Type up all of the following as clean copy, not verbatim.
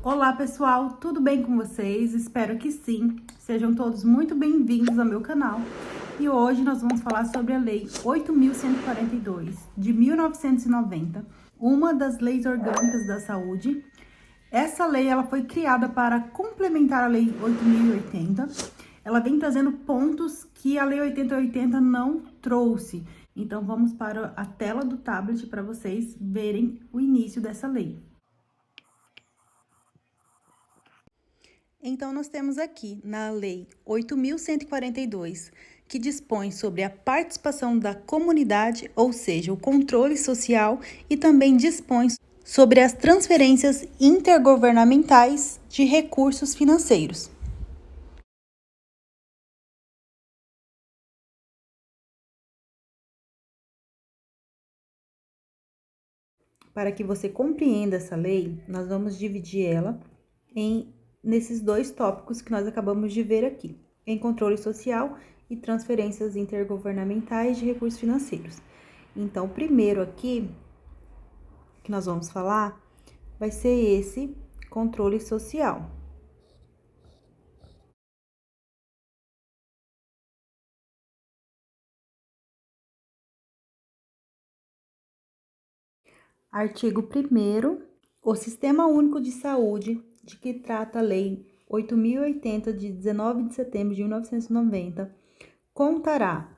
Olá pessoal, tudo bem com vocês? Espero que sim. Sejam todos muito bem-vindos ao meu canal. E hoje nós vamos falar sobre a Lei 8.142 de 1990, uma das leis orgânicas da saúde. Essa lei ela foi criada para complementar a Lei 8.080. Ela vem trazendo pontos que a Lei 8080 não trouxe. Então vamos para a tela do tablet para vocês verem o início dessa lei. Então, nós temos aqui na Lei 8.142, que dispõe sobre a participação da comunidade, ou seja, o controle social, e também dispõe sobre as transferências intergovernamentais de recursos financeiros. Para que você compreenda essa lei, nós vamos dividir ela nesses dois tópicos que nós acabamos de ver aqui, em controle social e transferências intergovernamentais de recursos financeiros. Então, o primeiro aqui que nós vamos falar vai ser esse controle social. Artigo 1º, o Sistema Único de Saúde, de que trata a Lei 8.080, de 19 de setembro de 1990, contará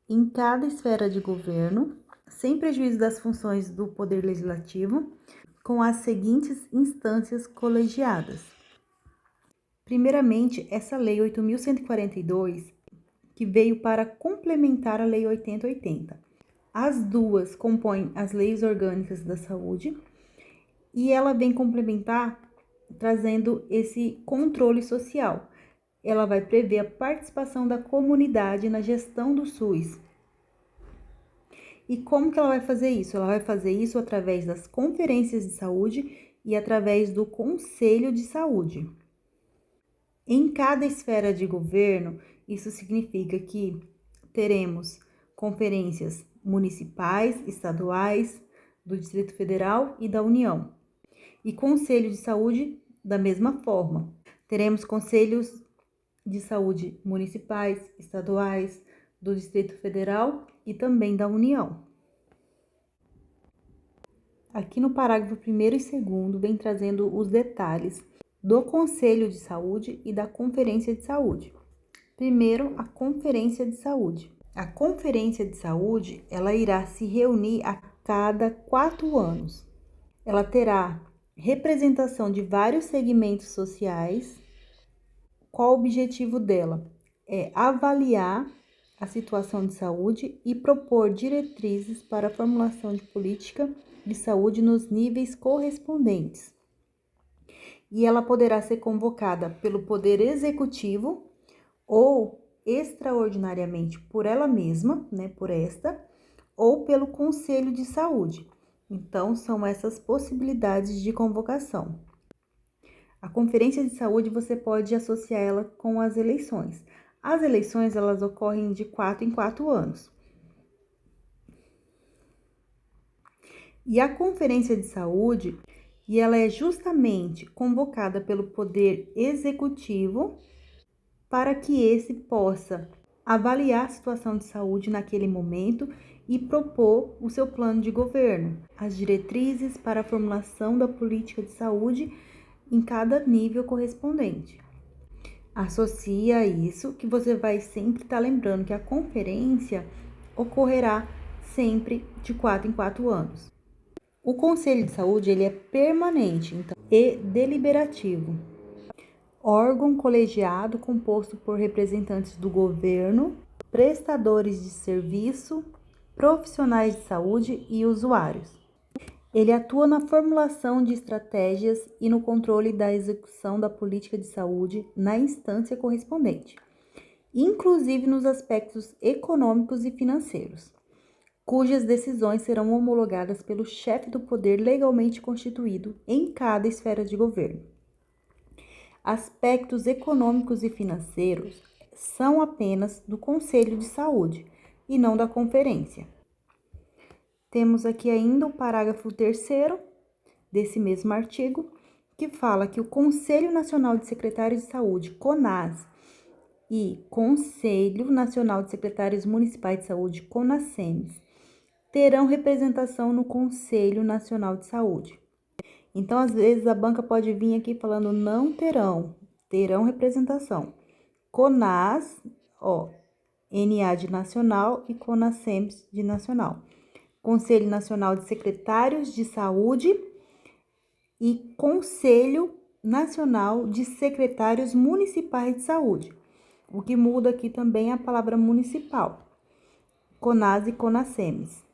em cada esfera de governo, sem prejuízo das funções do Poder Legislativo, com as seguintes instâncias colegiadas. Primeiramente, essa Lei 8.142, que veio para complementar a Lei 8080. As duas compõem as leis orgânicas da saúde e ela vem complementar trazendo esse controle social. Ela vai prever a participação da comunidade na gestão do SUS. E como que ela vai fazer isso? Ela vai fazer isso através das conferências de saúde e através do Conselho de Saúde. Em cada esfera de governo, isso significa que teremos conferências municipais, estaduais, do Distrito Federal e da União. E Conselho de Saúde, da mesma forma. Teremos conselhos de saúde municipais, estaduais, do Distrito Federal e também da União. Aqui no parágrafo 1º e 2º vem trazendo os detalhes do Conselho de Saúde e da Conferência de Saúde. Primeiro, a Conferência de Saúde. A Conferência de Saúde, ela irá se reunir a cada 4 anos. Ela terá representação de vários segmentos sociais. Qual o objetivo dela? É avaliar a situação de saúde e propor diretrizes para a formulação de política de saúde nos níveis correspondentes. E ela poderá ser convocada pelo Poder Executivo ou extraordinariamente por ela mesma, ou pelo Conselho de Saúde. Então, são essas possibilidades de convocação. A Conferência de Saúde, você pode associar ela com as eleições. As eleições, elas ocorrem de 4 em 4 anos. E a Conferência de Saúde, ela é justamente convocada pelo Poder Executivo para que esse possa avaliar a situação de saúde naquele momento e propor o seu plano de governo, as diretrizes para a formulação da política de saúde em cada nível correspondente. Associa a isso que você vai sempre estar lembrando que a conferência ocorrerá sempre de 4 em 4 anos. O Conselho de Saúde ele é permanente e deliberativo. Órgão colegiado composto por representantes do governo, prestadores de serviço, profissionais de saúde e usuários. Ele atua na formulação de estratégias e no controle da execução da política de saúde na instância correspondente, inclusive nos aspectos econômicos e financeiros, cujas decisões serão homologadas pelo chefe do poder legalmente constituído em cada esfera de governo. Aspectos econômicos e financeiros são apenas do Conselho de Saúde e não da Conferência. Temos aqui ainda o parágrafo 3º desse mesmo artigo, que fala que o Conselho Nacional de Secretários de Saúde, CONAS, e Conselho Nacional de Secretários Municipais de Saúde, CONASEMS, terão representação no Conselho Nacional de Saúde. Então, às vezes, a banca pode vir aqui falando não terão, terão representação. CONAS, NA de nacional e CONASEMS de nacional. Conselho Nacional de Secretários de Saúde e Conselho Nacional de Secretários Municipais de Saúde. O que muda aqui também é a palavra municipal. CONAS e CONASEMS.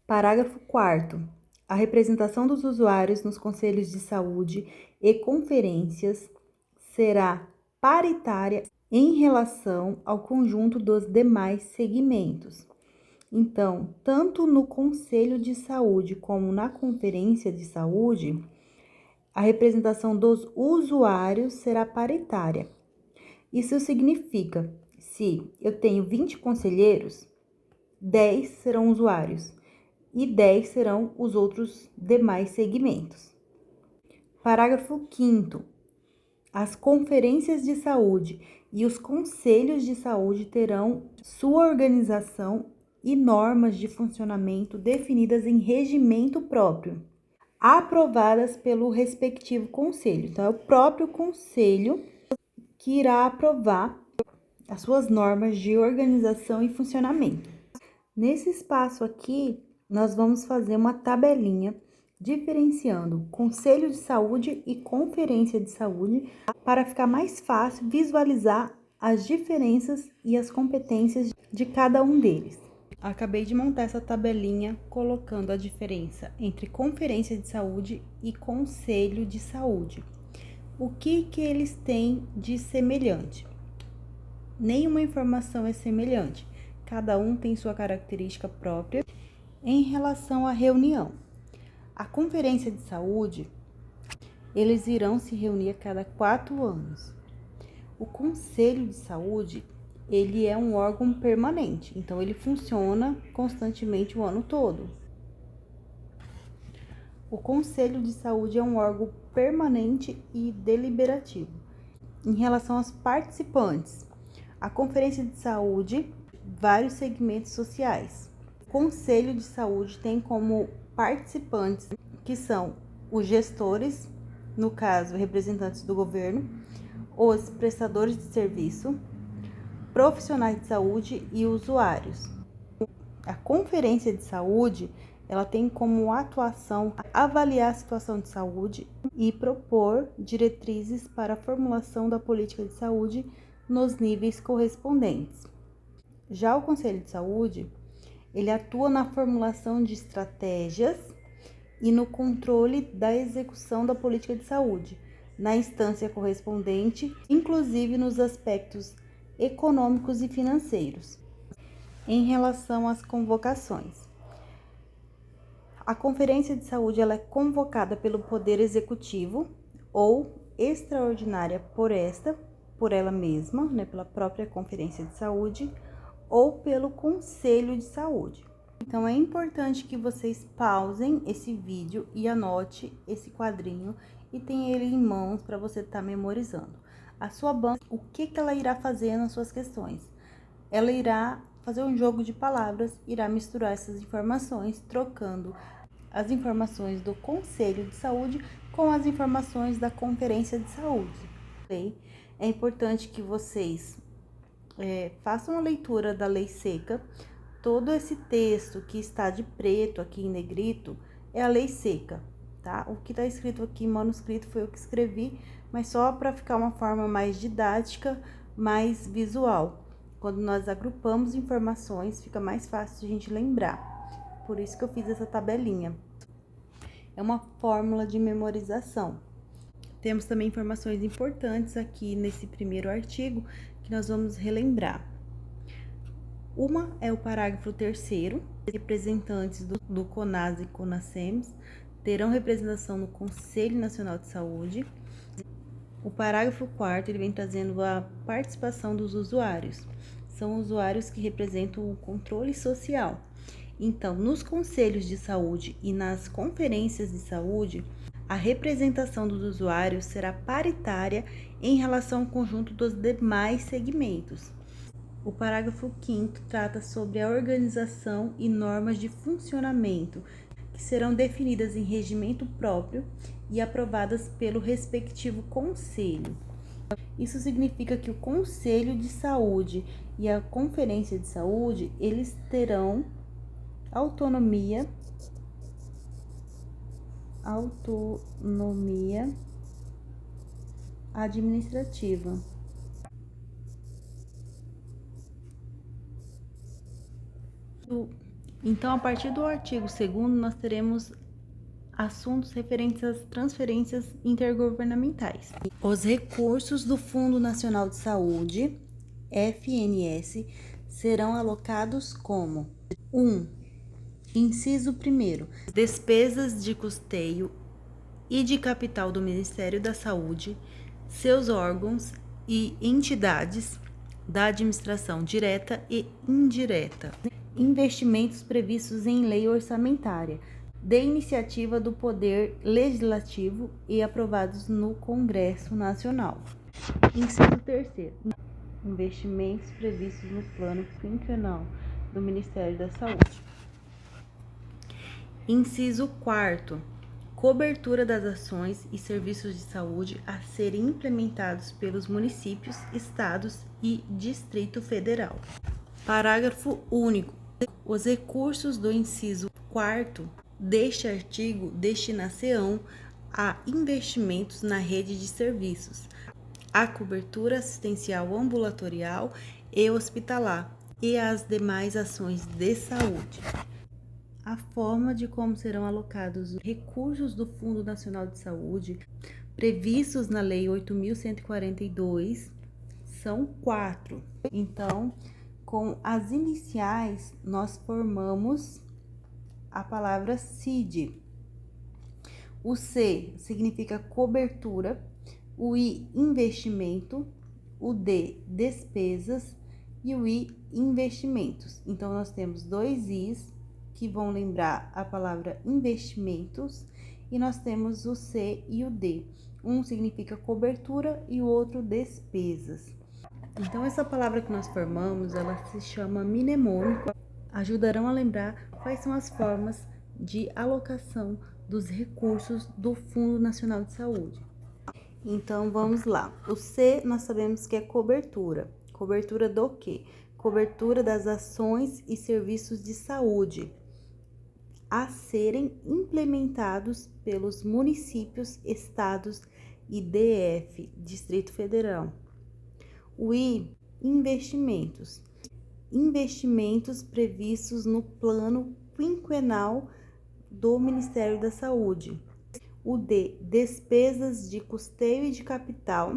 Parágrafo 4º. A representação dos usuários nos conselhos de saúde e conferências será paritária em relação ao conjunto dos demais segmentos. Então, tanto no conselho de saúde como na conferência de saúde, a representação dos usuários será paritária. Isso significa, se eu tenho 20 conselheiros, 10 serão usuários e 10 serão os outros demais segmentos. Parágrafo 5º. As conferências de saúde e os conselhos de saúde terão sua organização e normas de funcionamento definidas em regimento próprio, aprovadas pelo respectivo conselho. Então, é o próprio conselho que irá aprovar as suas normas de organização e funcionamento. Nesse espaço aqui, nós vamos fazer uma tabelinha diferenciando conselho de saúde e conferência de saúde para ficar mais fácil visualizar as diferenças e as competências de cada um deles. Acabei de montar essa tabelinha colocando a diferença entre conferência de saúde e conselho de saúde. O que eles têm de semelhante? Nenhuma informação é semelhante, cada um tem sua característica própria. Em relação à reunião, a conferência de saúde, eles irão se reunir a cada 4 anos. O conselho de saúde, ele é um órgão permanente, então ele funciona constantemente o ano todo. O conselho de saúde é um órgão permanente e deliberativo. Em relação aos participantes, a conferência de saúde, vários segmentos sociais. O conselho de saúde tem como participantes que são os gestores, no caso, representantes do governo, os prestadores de serviço, profissionais de saúde e usuários. A conferência de saúde, ela tem como atuação avaliar a situação de saúde e propor diretrizes para a formulação da política de saúde nos níveis correspondentes. Já o Conselho de Saúde, ele atua na formulação de estratégias e no controle da execução da política de saúde, na instância correspondente, inclusive nos aspectos econômicos e financeiros. Em relação às convocações, a Conferência de Saúde ela é convocada pelo Poder Executivo ou extraordinária por ela mesma, pela própria Conferência de Saúde, ou pelo Conselho de Saúde. Então, é importante que vocês pausem esse vídeo e anote esse quadrinho e tenha ele em mãos para você estar memorizando. A sua banca, o que ela irá fazer nas suas questões? Ela irá fazer um jogo de palavras, irá misturar essas informações, trocando as informações do Conselho de Saúde com as informações da Conferência de Saúde. Okay? É importante que vocês façam a leitura da lei seca. Todo esse texto que está de preto aqui em negrito é a lei seca, tá? O que está escrito aqui em manuscrito foi eu que escrevi, mas só para ficar uma forma mais didática, mais visual. Quando nós agrupamos informações, fica mais fácil de a gente lembrar. Por isso que eu fiz essa tabelinha. É uma fórmula de memorização. Temos também informações importantes aqui nesse primeiro artigo que nós vamos relembrar. Uma é o parágrafo 3º, representantes do CONAS e CONASEMS terão representação no Conselho Nacional de Saúde. O parágrafo 4º, ele vem trazendo a participação dos usuários. São usuários que representam o controle social. Então, nos conselhos de saúde e nas conferências de saúde, a representação dos usuários será paritária em relação ao conjunto dos demais segmentos. O parágrafo 5º trata sobre a organização e normas de funcionamento, que serão definidas em regimento próprio e aprovadas pelo respectivo conselho. Isso significa que o Conselho de Saúde e a Conferência de Saúde, eles terão autonomia administrativa. Então, a partir do artigo 2º, nós teremos assuntos referentes às transferências intergovernamentais. Os recursos do Fundo Nacional de Saúde, FNS, serão alocados como 1. Inciso 1º, despesas de custeio e de capital do Ministério da Saúde, seus órgãos e entidades da administração direta e indireta. Investimentos previstos em lei orçamentária, de iniciativa do Poder Legislativo e aprovados no Congresso Nacional. Inciso 3º, investimentos previstos no Plano Quinquenal do Ministério da Saúde. Inciso 4º, cobertura das ações e serviços de saúde a serem implementados pelos municípios, estados e Distrito Federal. Parágrafo único. Os recursos do inciso 4º deste artigo destina-se-ão a investimentos na rede de serviços, a cobertura assistencial ambulatorial e hospitalar e às demais ações de saúde. A forma de como serão alocados os recursos do Fundo Nacional de Saúde, previstos na Lei 8.142, são 4. Então, com as iniciais, nós formamos a palavra CID. O C significa cobertura, o I, investimento, o D, despesas e o I, investimentos. Então, nós temos 2 Is, que vão lembrar a palavra investimentos, e nós temos o C e o D. Um significa cobertura e o outro despesas. Então, essa palavra que nós formamos, ela se chama mnemônico, ajudarão a lembrar quais são as formas de alocação dos recursos do Fundo Nacional de Saúde. Então, vamos lá. O C, nós sabemos que é cobertura. Cobertura do quê? Cobertura das ações e serviços de saúde a serem implementados pelos municípios, estados e DF, Distrito Federal. O I, investimentos. Investimentos previstos no plano quinquenal do Ministério da Saúde. O D, despesas de custeio e de capital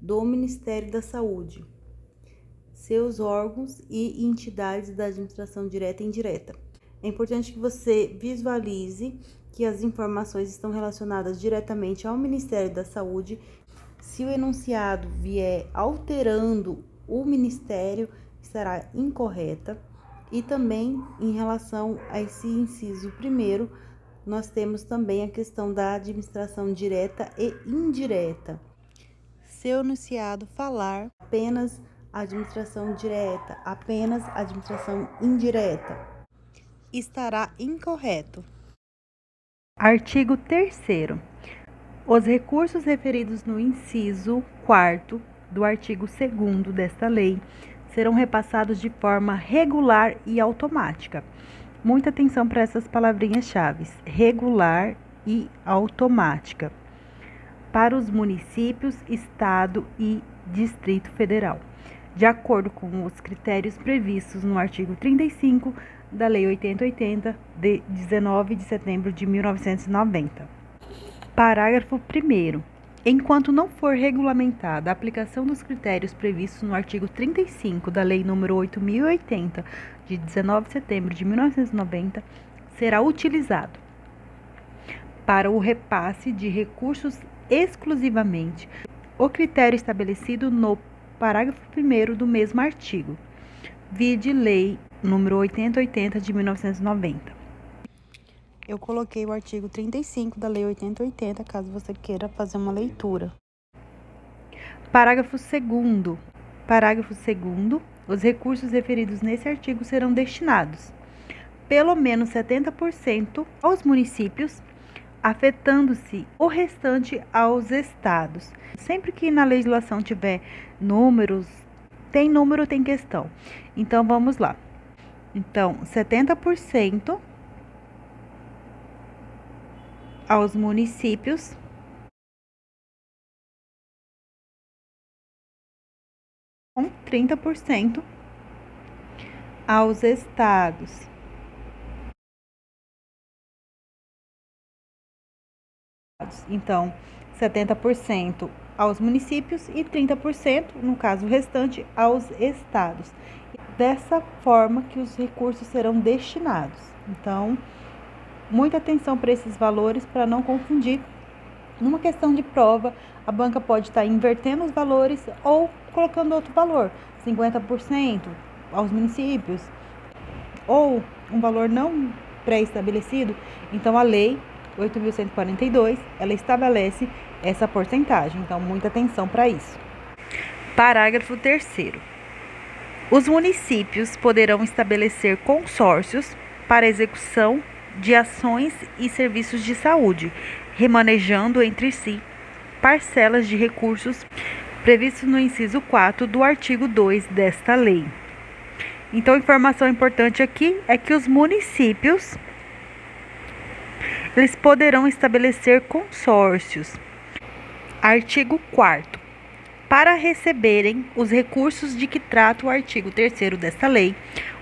do Ministério da Saúde, seus órgãos e entidades da administração direta e indireta. É importante que você visualize que as informações estão relacionadas diretamente ao Ministério da Saúde. Se o enunciado vier alterando o Ministério, estará incorreta. E também, em relação a esse inciso 1º, nós temos também a questão da administração direta e indireta. Se o enunciado falar apenas administração direta, apenas administração indireta, estará incorreto. Artigo 3º. Os recursos referidos no inciso 4º do artigo 2º desta lei serão repassados de forma regular e automática. Muita atenção para essas palavrinhas-chave: regular e automática, para os municípios, estado e Distrito Federal, de acordo com os critérios previstos no artigo 35 da Lei 8080, de 19 de setembro de 1990. Parágrafo 1º. Enquanto não for regulamentada a aplicação dos critérios previstos no artigo 35 da Lei nº 8.080, de 19 de setembro de 1990, será utilizado para o repasse de recursos exclusivamente o critério estabelecido no parágrafo 1º do mesmo artigo, vide Lei nº 8080 de 1990. Eu coloquei o artigo 35 da Lei 8080, caso você queira fazer uma leitura. Parágrafo 2º. Parágrafo 2º. Os recursos referidos nesse artigo serão destinados, pelo menos 70%, aos municípios, afetando-se o restante aos estados. Sempre que na legislação tiver números, tem número, tem questão. Então, vamos lá. Então, 70% aos municípios, com 30% aos estados. Então, 70% aos municípios e 30%, no caso restante, aos estados. Dessa forma que os recursos serão destinados. Então, muita atenção para esses valores para não confundir. Numa questão de prova, a banca pode estar invertendo os valores ou colocando outro valor, 50% aos municípios, ou um valor não pré-estabelecido. Então, a lei 8.142, ela estabelece essa porcentagem. Então, muita atenção para isso. Parágrafo 3º. Os municípios poderão estabelecer consórcios para execução de ações e serviços de saúde, remanejando entre si parcelas de recursos previstos no inciso 4 do artigo 2 desta lei. Então, informação importante aqui é que os municípios, eles poderão estabelecer consórcios. Artigo 4º. Para receberem os recursos de que trata o artigo 3º desta lei,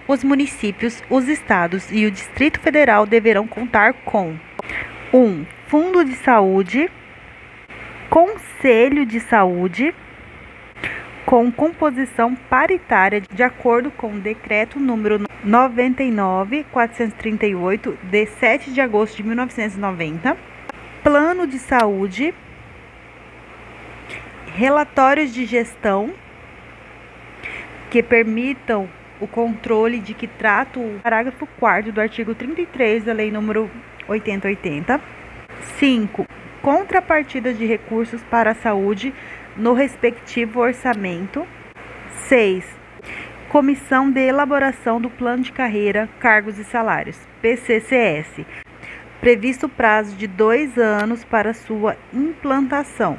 os municípios, os estados e o Distrito Federal deverão contar com 1. Fundo de saúde, Conselho de Saúde, com composição paritária de acordo com o Decreto número 99.438, de 7 de agosto de 1990, Plano de Saúde, relatórios de gestão que permitam o controle de que trata o parágrafo 4º do artigo 33 da Lei número 8080. 5. Contrapartidas de recursos para a saúde no respectivo orçamento. 6. Comissão de elaboração do Plano de Carreira, Cargos e Salários, PCCS. Previsto prazo de 2 anos para sua implantação.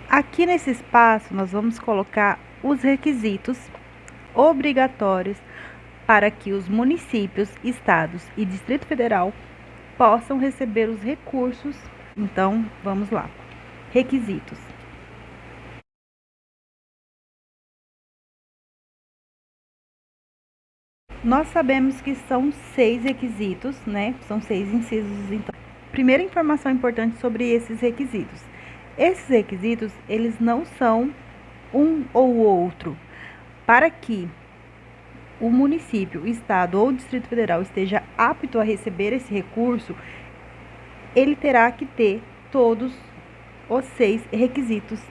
Aqui nesse espaço, nós vamos colocar os requisitos obrigatórios para que os municípios, estados e Distrito Federal possam receber os recursos. Então, vamos lá. Requisitos. Nós sabemos que são 6 requisitos, né? São 6 incisos. Então, primeira informação importante sobre esses requisitos. Esses requisitos, eles não são um ou outro. Para que o município, o estado ou o Distrito Federal esteja apto a receber esse recurso, ele terá que ter todos os 6 requisitos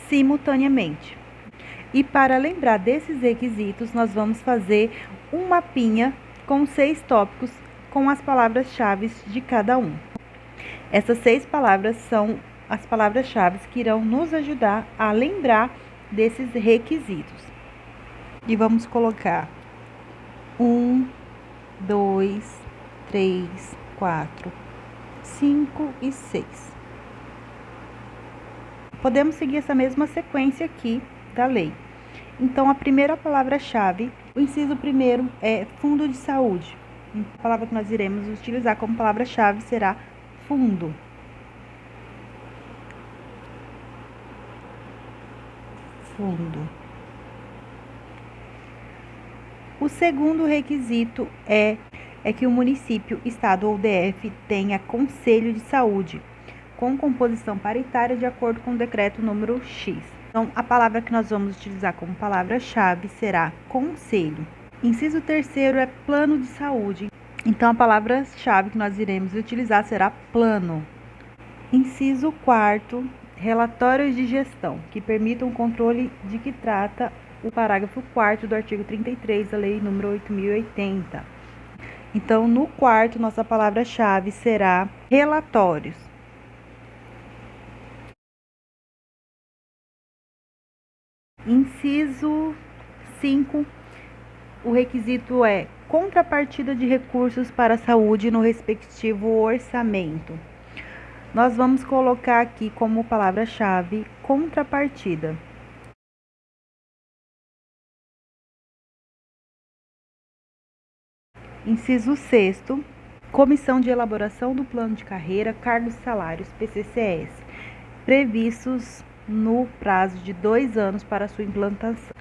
simultaneamente. E para lembrar desses requisitos, nós vamos fazer um mapinha com 6 tópicos com as palavras-chave de cada um. Essas 6 palavras são as palavras-chave que irão nos ajudar a lembrar desses requisitos. E vamos colocar 1, 2, 3, 4, 5 e 6. Podemos seguir essa mesma sequência aqui da lei. Então, a primeira palavra-chave, o inciso primeiro é fundo de saúde. A palavra que nós iremos utilizar como palavra-chave será fundo. Fundo. O segundo requisito é que o município, estado ou DF tenha conselho de saúde, com composição paritária de acordo com o decreto número X. Então, a palavra que nós vamos utilizar como palavra-chave será conselho. Inciso terceiro é plano de saúde. Então, a palavra-chave que nós iremos utilizar será plano. Inciso quarto, relatórios de gestão, que permitam o controle de que trata o parágrafo 4º do artigo 33 da Lei número 8.080. Então, no quarto, nossa palavra-chave será relatórios. Inciso 5, o requisito é contrapartida de recursos para a saúde no respectivo orçamento. Nós vamos colocar aqui como palavra-chave contrapartida. Inciso 6, comissão de elaboração do plano de carreira, cargos e salários, PCCS, previstos no prazo de 2 anos para sua implantação.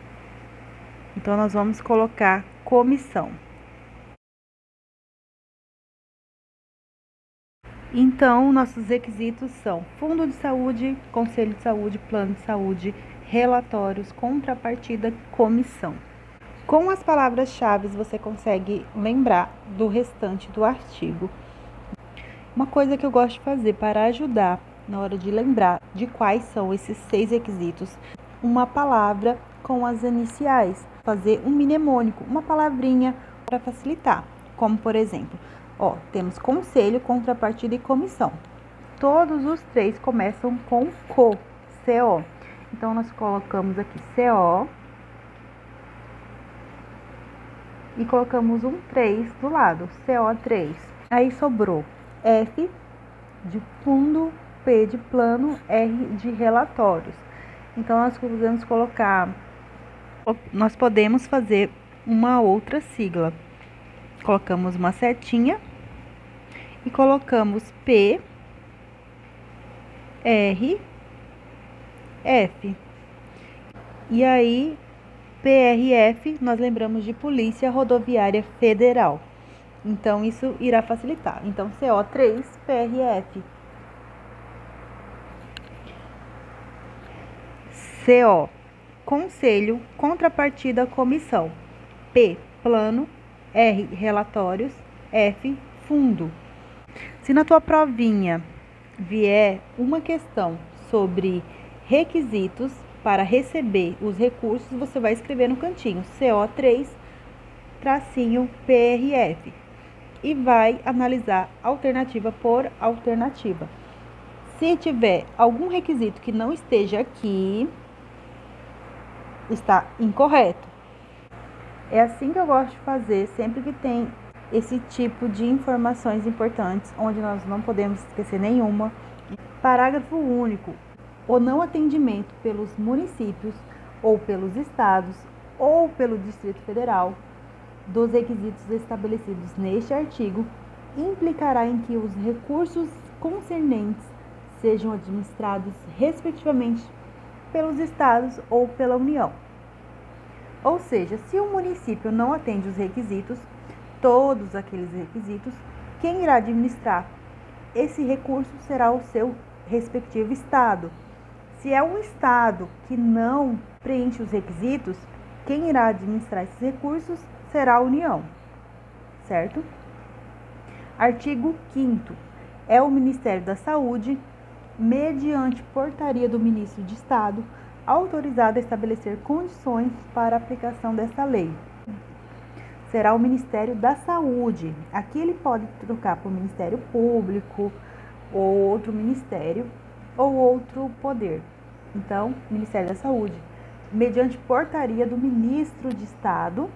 Então, nós vamos colocar comissão. Então, nossos requisitos são fundo de saúde, conselho de saúde, plano de saúde, relatórios, contrapartida, comissão. Com as palavras-chave, você consegue lembrar do restante do artigo. Uma coisa que eu gosto de fazer para ajudar na hora de lembrar de quais são esses 6 requisitos, uma palavra com as iniciais, fazer um mnemônico, uma palavrinha para facilitar, como por exemplo, temos conselho, contrapartida e comissão. Todos os 3 começam com CO. Então, nós colocamos aqui CO e colocamos um 3 do lado, CO3. Aí sobrou F de fundo, P de plano, R de relatórios. Então, nós podemos fazer uma outra sigla. Colocamos uma setinha e colocamos P, R, F. E aí, PRF, nós lembramos de Polícia Rodoviária Federal. Então, isso irá facilitar. Então, CO3, PRF. CO, conselho, contrapartida, comissão. P, plano. R, relatórios. F, fundo. Se na tua provinha vier uma questão sobre requisitos para receber os recursos, você vai escrever no cantinho CO3, tracinho PRF, e vai analisar alternativa por alternativa. Se tiver algum requisito que não esteja aqui, está incorreto. É assim que eu gosto de fazer sempre que tem esse tipo de informações importantes, onde nós não podemos esquecer nenhuma. Parágrafo único. O não atendimento pelos municípios ou pelos estados ou pelo Distrito Federal dos requisitos estabelecidos neste artigo implicará em que os recursos concernentes sejam administrados respectivamente pelos estados ou pela União. Ou seja, se o município não atende os requisitos, todos aqueles requisitos, quem irá administrar esse recurso será o seu respectivo estado. Se é um estado que não preenche os requisitos, quem irá administrar esses recursos será a União, certo? Artigo 5º. É o Ministério da Saúde, mediante portaria do Ministro de Estado, autorizado a estabelecer condições para a aplicação desta lei. Será o Ministério da Saúde. Aqui ele pode trocar por Ministério Público, ou outro ministério, ou outro poder. Então, Ministério da Saúde, mediante portaria do Ministro de Estado,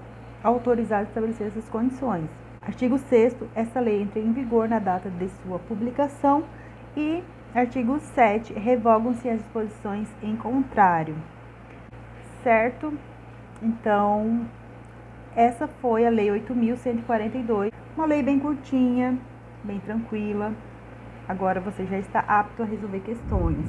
autorizado a estabelecer essas condições. Artigo 6º, essa lei entra em vigor na data de sua publicação. E artigo 7, revogam-se as disposições em contrário. Certo? Então, essa foi a Lei 8.142, uma lei bem curtinha, bem tranquila. Agora você já está apto a resolver questões.